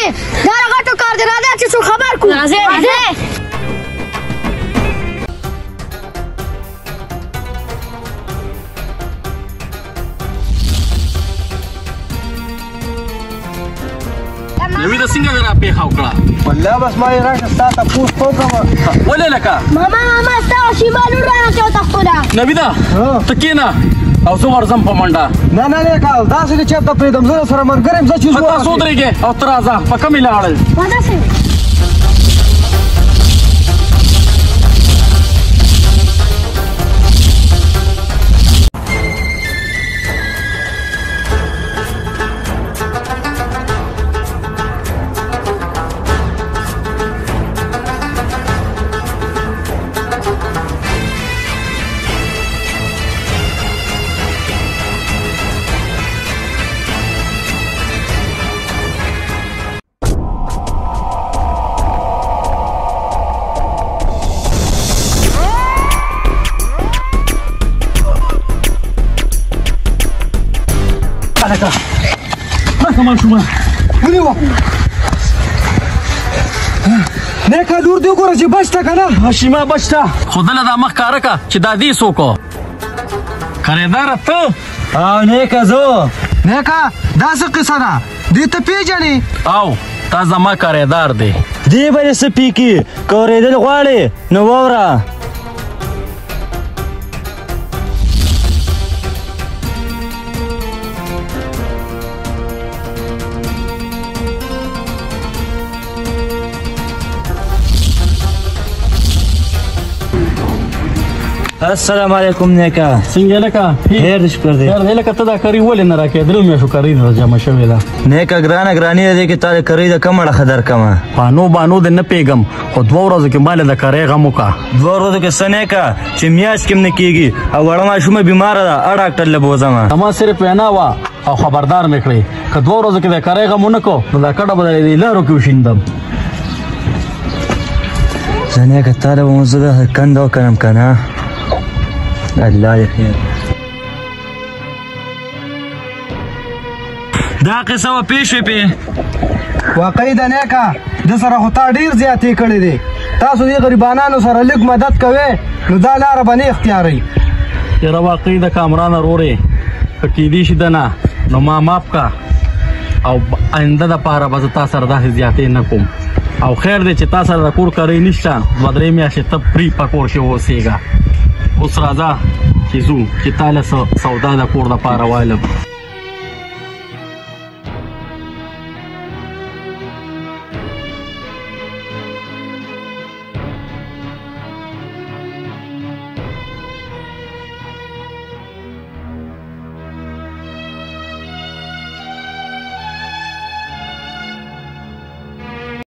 راځي دا غټو کار دی راځه چې څو خبر کو راځه نویده څنګه دې راپېښه وکړه والله بس ما یې راشه ستا تپوس وکړم ولې لکه ماما ستا شیما لور رانه چې وتښتوله نویده ته کښېنه او زه ورځم په منډه نه نه نیکه داسې دې چېرته پرېږدم زه سره ملګری یم زه چې تاسو ودرېږې او ته راځه په کومې لاړل داسې لکه مکه ماشومه ونیوه نیکه لور دې وګوره چې بچته که نه هشیمه بچته خو دله دا مخ کاره که چې دا دې څوک و خریداره ته او نیکه زه نیکه دا څه قصه ده دې ته پېژنې او تا زما کاریدار دی دې به دې څه پیکي که اورېدل غواړې نو واوره السلام علیکم نیکه څنګه لکه خیر دې شکر دی خیر دی لکه ته دا کري ولې نه راکې درې میاشتو کري نه جمع شوې ده نیکه ګرانه ګراني ده کې تا د کرۍ د کم اړه خدر کمه بانو بانو دې نه پېږم خو 2 ورځو کې مال د کرۍ غم وکړه 2 ورځو کې څه نیکه چې میاشت کې هم نه کېږي او وړه ماشومه بیماره ده ډاکټر له بوځم ما صرف وینا وه او خبردار مې کړې که 2 ورځو کې د کرۍ غم ونه کړو نو دا کډه به د لارو کې وشیندم زه نیکه تا له به مو زه د کنده وکړم که نه الله دې خیر دا قصه وه پېښ شوې پې واقعي ده نیکه ده سره خو تا ډېر زیاتې کړې دي تاسو دې غریبانانو سره لږ مدد کوئ نو دا لاره به نه اختیاروئ یاره واقعي د کامران ورورې که کیدی شي ده نه نو ما ماف که او آینده دپاره به زه تا سره داسې زیاتې نه کوم او خیر دی چې تا سره د کور کرۍ نشته 2-3 میاشتې ته پرې په کور کې اوسېږه اوس راځه چې ځو چې تا له سودا د کور دپاره وایلم